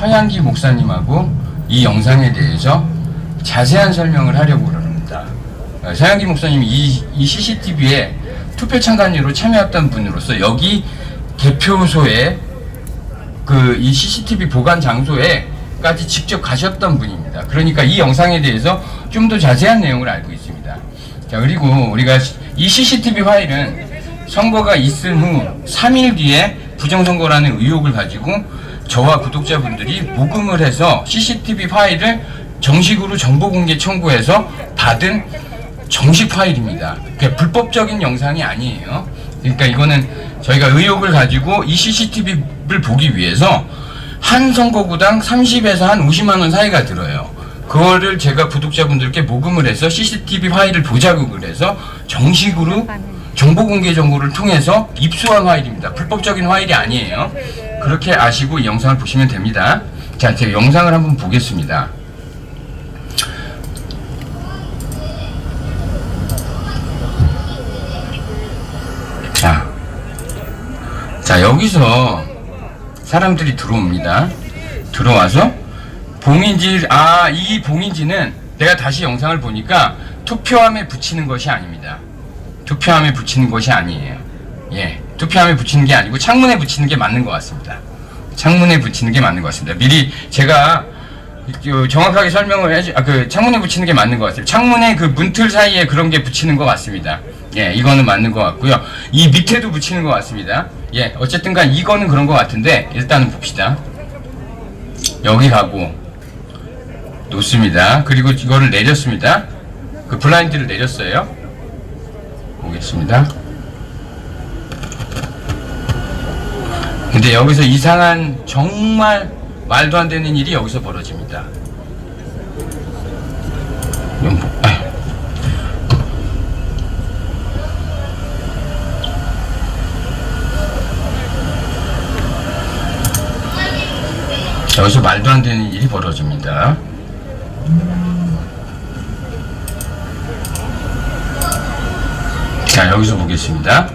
서양기 목사님하고 이 영상에 대해서 자세한 설명을 하려고 그럽니다. 서양기 목사님이 이 CCTV에 투표 참관인으로 참여했던 분으로서 여기 개표소에 이 CCTV 보관 장소에까지 직접 가셨던 분입니다. 그러니까 이 영상에 대해서 좀 더 자세한 내용을 알고 있습니다. 자, 그리고 우리가 이 CCTV 파일은 선거가 있은 후 3일 뒤에 부정선거라는 의혹을 가지고 저와 구독자분들이 모금을 해서 CCTV 파일을 정식으로 정보공개 청구해서 받은 정식 파일입니다. 그러니까 불법적인 영상이 아니에요. 그러니까 이거는 저희가 의혹을 가지고 이 CCTV를 보기 위해서 한 선거구당 30에서 한 50만 원 사이가 들어요. 그거를 제가 구독자분들께 모금을 해서 CCTV 파일을 보자고 그래서 정식으로 정보공개 정보를 통해서 입수한 파일입니다. 불법적인 파일이 아니에요. 그렇게 아시고 이 영상을 보시면 됩니다. 자, 제가 영상을 한번 보겠습니다. 자, 여기서 사람들이 들어옵니다. 들어와서 이 봉인지는 내가 다시 영상을 보니까 투표함에 붙이는 것이 아닙니다. 투표함에 붙이는 것이 아니에요. 예, 투표함에 붙이는 게 아니고 창문에 붙이는 게 맞는 것 같습니다. 창문에 붙이는 게 맞는 것 같습니다. 미리 제가 정확하게 설명을 창문에 붙이는 게 맞는 것 같아요. 창문에 그 문틀 사이에 그런 게 붙이는 것 같습니다. 예, 이거는 맞는 것 같고요. 이 밑에도 붙이는 것 같습니다. 예, 어쨌든 간 이거는 그런 것 같은데 일단은 봅시다. 여기 가고 놓습니다. 그리고 이거를 내렸습니다. 그 블라인드를 내렸어요. 보겠습니다. 근데 여기서 이상한 정말 말도 안 되는 일이 여기서 벌어집니다. 여기서 말도 안 되는 일이 벌어집니다. 자, 여기서 보겠습니다.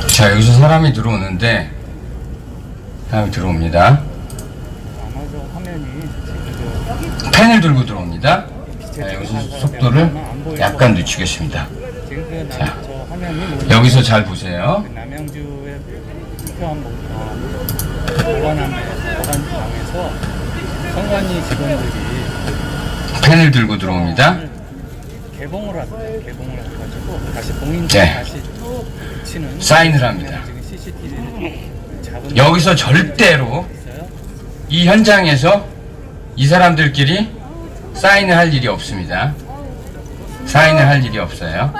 자, 여기서 사람이 들어오는데 사람이 들어옵니다. 펜을 들고 들어옵니다. 자, 여기서 속도를 약간 늦추겠습니다. 자, 여기서 잘 보세요. 남양주의 투표한 보관함에서 선관위 직원들이 펜을 들고 들어옵니다. 개봉을 합니다. 개봉을 해가지고 다시 봉인지 다시 붙이는 사인을 합니다. CCTV는 여기서 절대로 이 현장에서 이 사람들끼리 사인을 할 일이 없습니다. 사인을 할 일이 없어요.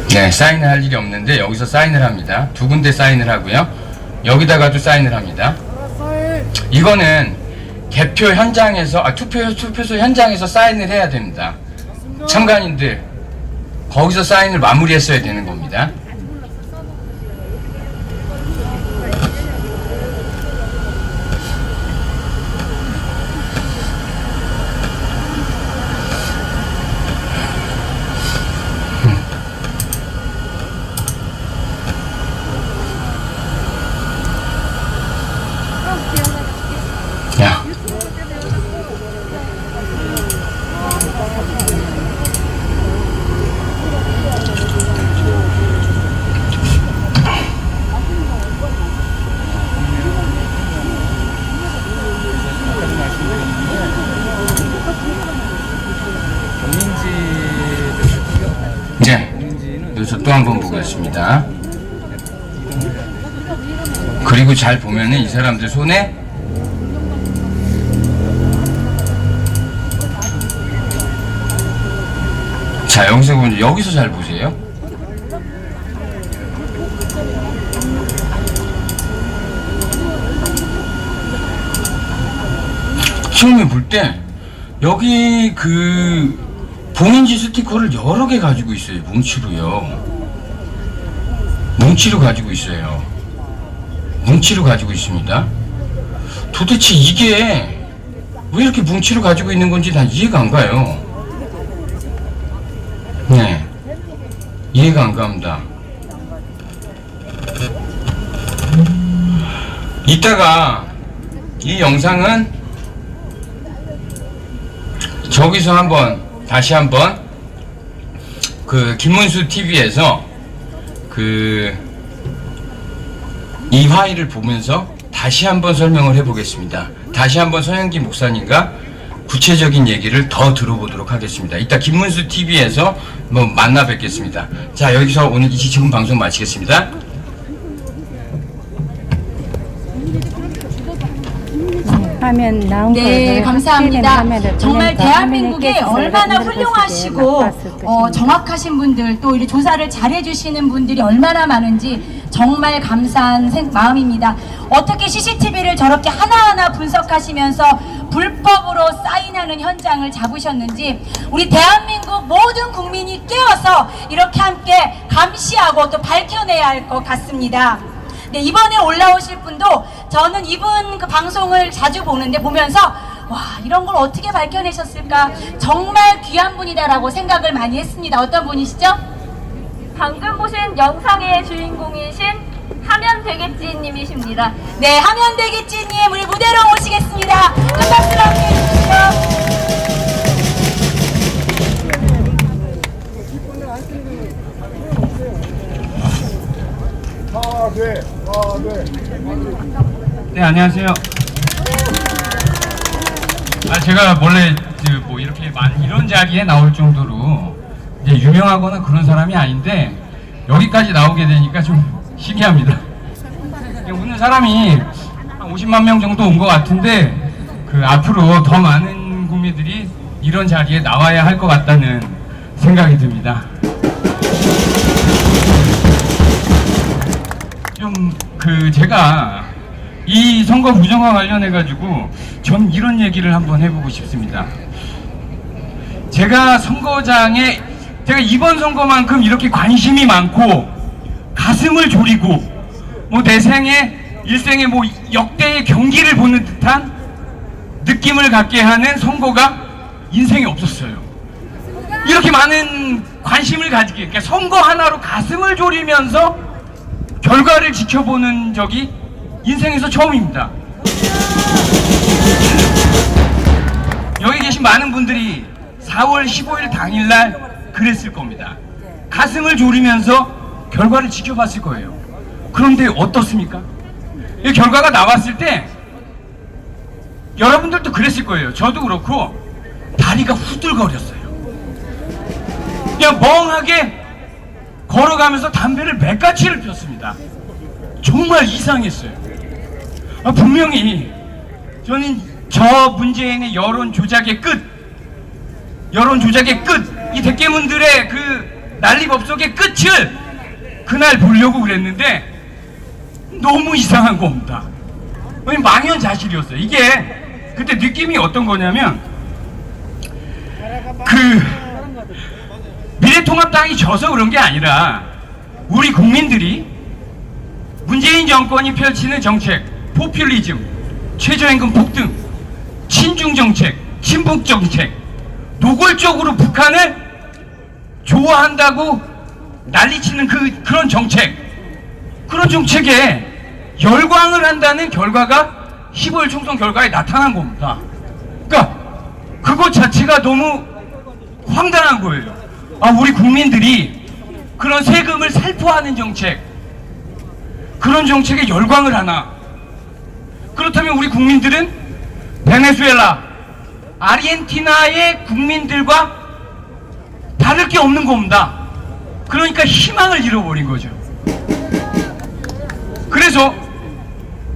네, 사인을 할 일이 없는데 여기서 사인을 합니다. 두 군데 사인을 하고요. 여기다가도 사인을 합니다. 이거는 개표 현장에서 투표소 현장에서 사인을 해야 됩니다. 참관인들 거기서 사인을 마무리했어야 되는 겁니다. 야. 여기서 또 한 번 보겠습니다. 그리고 잘 보면은 이 사람들 손에 자, 여기서 잘 보세요. 처음에 볼 때 여기 그 봉인지 스티커를 여러 개 가지고 있어요. 뭉치로요. 뭉치로 가지고 있어요. 뭉치로 가지고 있습니다. 도대체 이게 왜 이렇게 뭉치로 가지고 있는 건지 난 이해가 안 가요. 네, 이해가 안 갑니다. 이따가 이 영상은 저기서 다시 한번 그 김문수 TV에서 이 파일을 보면서 다시 한번 설명을 해보겠습니다. 다시 한번 서영기 목사님과 구체적인 얘기를 더 들어보도록 하겠습니다. 이따 김문수 TV에서 만나 뵙겠습니다. 자, 여기서 오늘 지금 방송 마치겠습니다. 화면 나온 네, 걸 감사합니다. 화면을 정말 보니까 대한민국에 화면이 얼마나 깨져서 훌륭하시고 봤을 것입니다. 정확하신 분들 또 이 조사를 잘해주시는 분들이 얼마나 많은지 정말 감사한 마음입니다. 어떻게 CCTV를 저렇게 하나하나 분석하시면서 불법으로 사인하는 현장을 잡으셨는지 우리 대한민국 모든 국민이 깨어서 이렇게 함께 감시하고 또 밝혀내야 할 것 같습니다. 네, 이번에 올라오실 분도 저는 이분 그 방송을 자주 보면서 와, 이런 걸 어떻게 밝혀내셨을까, 정말 귀한 분이다라고 생각을 많이 했습니다. 어떤 분이시죠? 방금 보신 영상의 주인공이신 하면되겠지님이십니다. 네, 하면되겠지님 우리 무대로 모시겠습니다. 큰 박수로 함께 해주시죠. 네, 안녕하세요. 제가 원래 이렇게 이런 자리에 나올 정도로 이제 유명하거나 그런 사람이 아닌데 여기까지 나오게 되니까 좀 신기합니다. 오늘 사람이 한 50만 명 정도 온 것 같은데 앞으로 더 많은 국민들이 이런 자리에 나와야 할 것 같다는 생각이 듭니다. 제가 이 선거 부정과 관련해 가지고 전 이런 얘기를 한번 해보고 싶습니다. 제가 이번 선거만큼 이렇게 관심이 많고 가슴을 졸이고 내 일생에 역대의 경기를 보는 듯한 느낌을 갖게 하는 선거가 인생에 없었어요. 이렇게 많은 관심을 가지게, 그러니까 선거 하나로 가슴을 졸이면서 결과를 지켜보는 적이 인생에서 처음입니다. 여기 계신 많은 분들이 4월 15일 당일날 그랬을 겁니다. 가슴을 졸이면서 결과를 지켜봤을 거예요. 그런데 어떻습니까? 이 결과가 나왔을 때 여러분들도 그랬을 거예요. 저도 그렇고 다리가 후들거렸어요. 그냥 멍하게 걸어가면서 담배를 몇 가지를 폈습니다. 정말 이상했어요. 분명히 저는 저 문재인의 여론 조작의 끝, 이 대깨문들의 그 난리법석의 끝을 그날 보려고 그랬는데 너무 이상한 겁니다. 망연자실이었어요. 이게 그때 느낌이 어떤 거냐면 미래통합당이 져서 그런 게 아니라 우리 국민들이 문재인 정권이 펼치는 정책, 포퓰리즘, 최저임금 폭등, 친중 정책, 친북 정책, 노골적으로 북한을 좋아한다고 난리치는 그런 정책에 열광을 한다는 결과가 15일 총선 결과에 나타난 겁니다. 그러니까 그것 자체가 너무 황당한 거예요. 우리 국민들이 그런 세금을 살포하는 정책, 그런 정책에 열광을 하나? 그렇다면 우리 국민들은 베네수엘라, 아르헨티나의 국민들과 다를 게 없는 겁니다. 그러니까 희망을 잃어버린 거죠. 그래서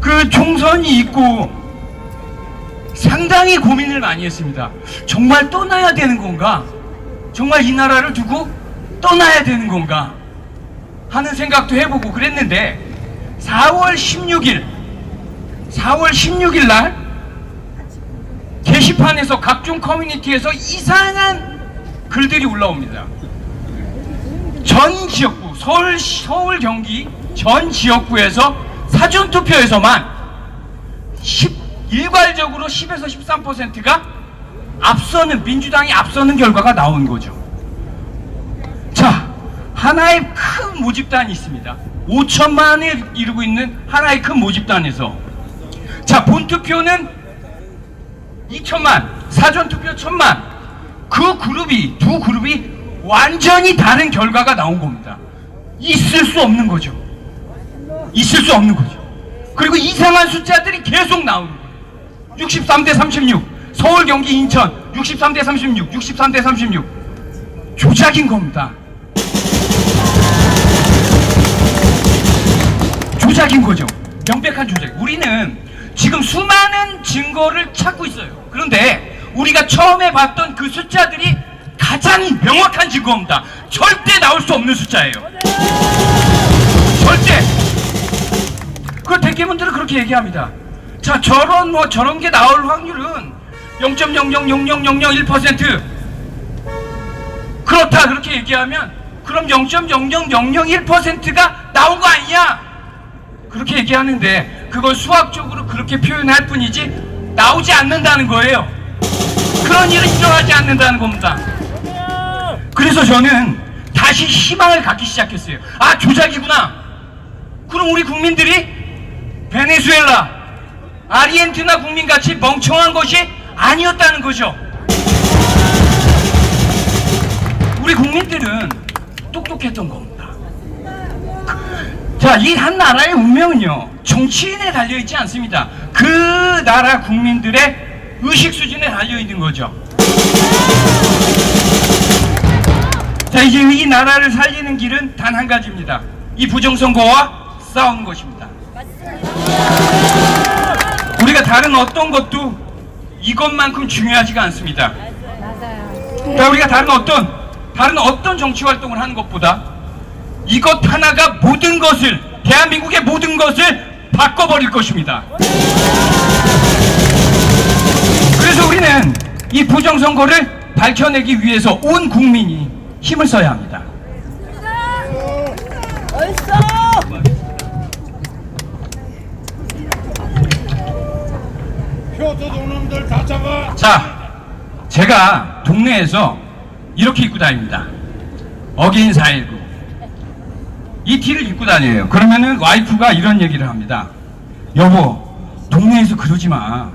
그 총선이 있고 상당히 고민을 많이 했습니다. 정말 떠나야 되는 건가? 정말 이 나라를 두고 떠나야 되는 건가? 하는 생각도 해보고 그랬는데 4월 16일 날 게시판에서 각종 커뮤니티에서 이상한 글들이 올라옵니다. 전 지역구 서울 경기 전 지역구에서 사전투표에서만 일괄적으로 10에서 13%가 민주당이 앞서는 결과가 나온 거죠. 자, 하나의 큰 모집단이 있습니다. 5천만을 이루고 있는 하나의 큰 모집단에서, 자, 본투표는 2천만, 사전투표 1,000만, 두 그룹이 완전히 다른 결과가 나온 겁니다. 있을 수 없는 거죠. 그리고 이상한 숫자들이 계속 나오는 거예요. 63대 36, 서울, 경기, 인천 63대 36, 63대 36. 조작인 겁니다. 조작인 거죠. 명백한 조작. 우리는 지금 수많은 증거를 찾고 있어요. 그런데 우리가 처음에 봤던 그 숫자들이 가장 명확한 증거입니다. 절대 나올 수 없는 숫자예요. 절대. 그 대개분들은 그렇게 얘기합니다. 자, 저런 게 나올 확률은 0.0000001%. 그렇다, 그렇게 얘기하면 그럼 0.00001%가 나온 거 아니냐? 그렇게 얘기하는데 그걸 수학적으로 그렇게 표현할 뿐이지 나오지 않는다는 거예요. 그런 일은 일어나지 않는다는 겁니다. 그래서 저는 다시 희망을 갖기 시작했어요. 아, 조작이구나. 그럼 우리 국민들이 베네수엘라, 아르헨티나 국민같이 멍청한 것이 아니었다는 거죠. 우리 국민들은 똑똑했던 겁니다. 자, 이 한 나라의 운명은요, 정치인에 달려있지 않습니다. 그 나라 국민들의 의식 수준에 달려있는 거죠. 자, 이제 이 나라를 살리는 길은 단 한 가지입니다. 이 부정선거와 싸우는 것입니다. 우리가 다른 어떤 것도 이것만큼 중요하지가 않습니다. 자, 우리가 다른 어떤 정치 활동을 하는 것보다 이것 하나가 모든 것을, 대한민국의 모든 것을 바꿔버릴 것입니다. 그래서 우리는 이 부정선거를 밝혀내기 위해서 온 국민이 힘을 써야 합니다. 표도둑놈들 다 잡아. 자, 제가 동네에서 이렇게 입고 다닙니다. 어게인 4.19. 이 티를 입고 다녀요. 그러면은 와이프가 이런 얘기를 합니다. 여보, 동네에서 그러지 마.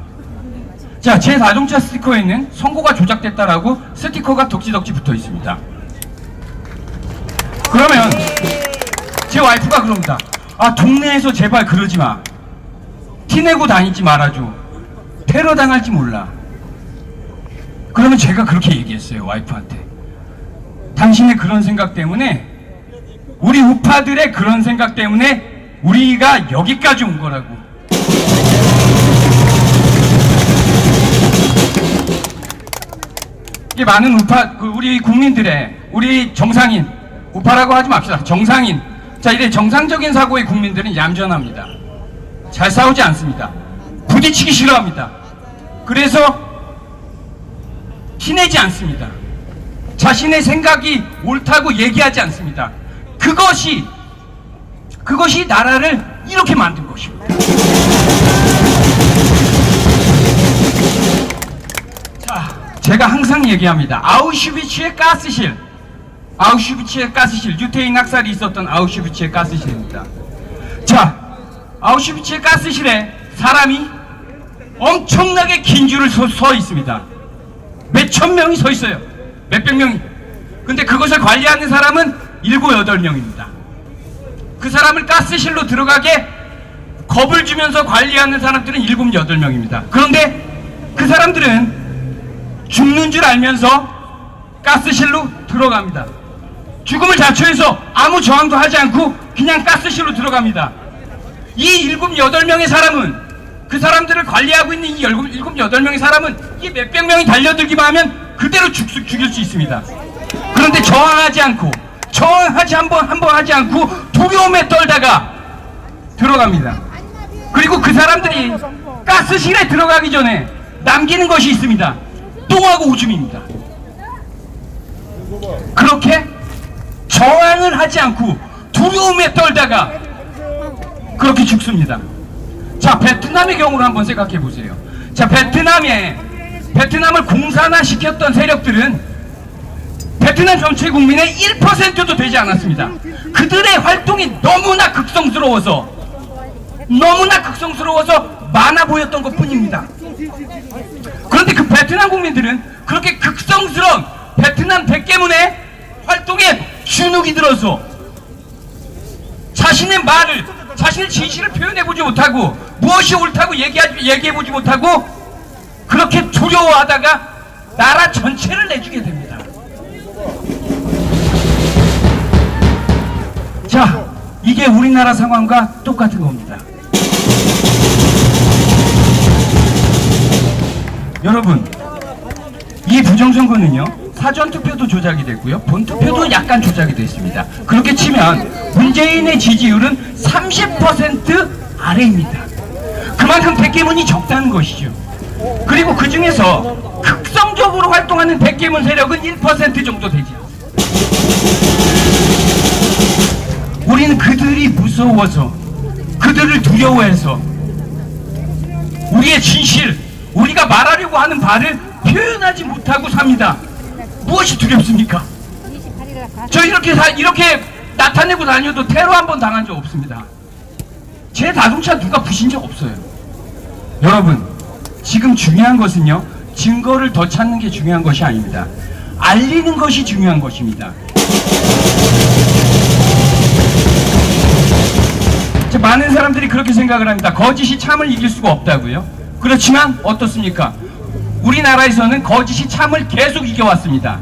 자, 제 자동차 스티커에는 선거가 조작됐다라고 스티커가 덕지덕지 붙어 있습니다. 그러면 제 와이프가 그럽니다. 아, 동네에서 제발 그러지 마. 티내고 다니지 말아줘. 테러 당할지 몰라. 그러면 제가 그렇게 얘기했어요, 와이프한테. 당신의 그런 생각 때문에, 우리 우파들의 그런 생각 때문에 우리가 여기까지 온 거라고. 이게 많은 우리 국민들의, 우리 정상인, 우파라고 하지 맙시다. 정상인. 자, 이래 정상적인 사고의 국민들은 얌전합니다. 잘 싸우지 않습니다. 부딪히기 싫어합니다. 그래서 티내지 않습니다. 자신의 생각이 옳다고 얘기하지 않습니다. 그것이 나라를 이렇게 만든 것입니다. 자, 제가 항상 얘기합니다. 아우슈비츠의 가스실, 유태인 학살이 있었던 아우슈비츠의 가스실입니다. 자, 아우슈비츠의 가스실에 사람이 엄청나게 긴 줄을 서 있습니다. 몇천 명이 서 있어요. 몇백 명이. 근데 그것을 관리하는 사람은 7, 8명입니다. 그 사람을 가스실로 들어가게 겁을 주면서 관리하는 사람들은 7, 8명입니다. 그런데 그 사람들은 죽는 줄 알면서 가스실로 들어갑니다. 죽음을 자초해서 아무 저항도 하지 않고 그냥 가스실로 들어갑니다. 이 7, 8명의 사람은, 그 사람들을 관리하고 있는 이 7, 8명의 사람은 이 몇백 명이 달려들기만 하면 그대로 죽일 수 있습니다. 그런데 저항하지 않고, 한 번 하지 않고 두려움에 떨다가 들어갑니다. 그리고 그 사람들이 가스실에 들어가기 전에 남기는 것이 있습니다. 똥하고 오줌입니다. 그렇게 저항을 하지 않고 두려움에 떨다가 그렇게 죽습니다. 자, 베트남의 경우를 한번 생각해 보세요. 자, 베트남을 공산화시켰던 세력들은 베트남 전체 국민의 1%도 되지 않았습니다. 그들의 활동이 너무나 극성스러워서 많아 보였던 것 뿐입니다. 그런데 그 베트남 국민들은 그렇게 극성스러운 베트남 백개문의 활동에 주눅이 들어서 자신의 진실을 표현해보지 못하고 무엇이 옳다고 얘기해보지 못하고 그렇게 두려워하다가 나라 전체를 내주게 됩니다. 자, 이게 우리나라 상황과 똑같은 겁니다. 여러분, 이 부정선거는요, 사전투표도 조작이 됐고요, 본투표도 약간 조작이 됐습니다. 그렇게 치면 문재인의 지지율은 30% 아래입니다. 그만큼 백개문이 적다는 것이죠. 그리고 그 중에서 극성적으로 활동하는 백개문 세력은 1% 정도 되지 않습니다. 우리는 그들이 무서워서, 그들을 두려워해서 우리의 진실, 우리가 말하려고 하는 바를 표현하지 못하고 삽니다. 무엇이 두렵습니까? 저 이렇게 나타내고 다녀도 테러 한 번 당한 적 없습니다. 제 자동차 누가 부신 적 없어요. 여러분, 지금 중요한 것은요, 증거를 더 찾는 게 중요한 것이 아닙니다. 알리는 것이 중요한 것입니다. 많은 사람들이 그렇게 생각을 합니다. 거짓이 참을 이길 수가 없다고요. 그렇지만 어떻습니까? 우리나라에서는 거짓이 참을 계속 이겨왔습니다.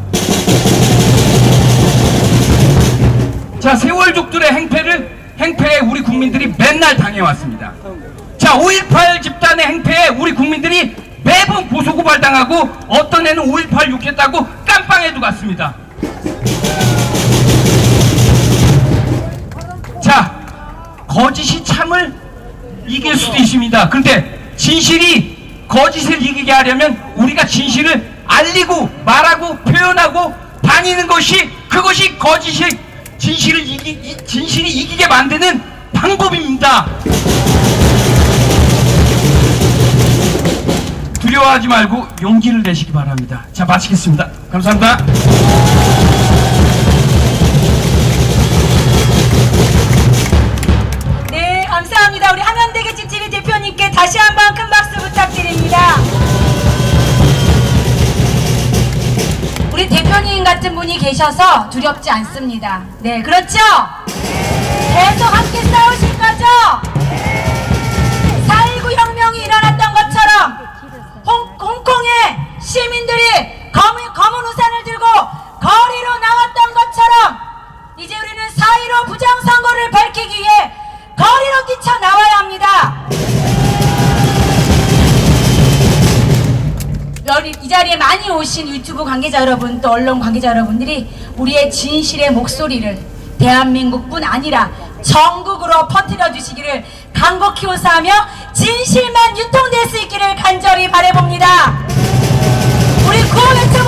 자, 세월족들의 행패에 우리 국민들이 맨날 당해왔습니다. 자, 5.18 집단의 행패에 우리 국민들이 매번 고소고발당하고 어떤 애는 5.18 욕했다고 깜빵에도 갔습니다. 자, 거짓이 참을 이길 수도 있습니다. 그런데 진실이 거짓을 이기게 하려면 우리가 진실을 알리고 말하고 표현하고 다니는 것이, 그것이 진실이 이기게 만드는 방법입니다. 두려워하지 말고 용기를 내시기 바랍니다. 자, 마치겠습니다. 감사합니다. 네, 감사합니다. 우리 하면대교집 TV 대표님께 다시 한번 큰 박수 부탁드립니다. 우리 대표님 같은 분이 계셔서 두렵지 않습니다. 네, 그렇죠? 계속 함께 싸우실 거죠? 4.19 혁명이 일어났던 것처럼 홍콩의 시민들이 검은 우산을 들고 거리로 나왔던 것처럼 이제 우리는 4.15 부정선거를 밝히기 위해 거리로 뛰쳐나와야 합니다. 이 자리에 많이 오신 유튜브 관계자 여러분, 또 언론 관계자 여러분들이 우리의 진실의 목소리를 대한민국뿐 아니라 전국으로 퍼뜨려 주시기를 간곡히 호소하며 진실만 유통될 수 있기를 간절히 바라봅니다. 우리 구호 외쳐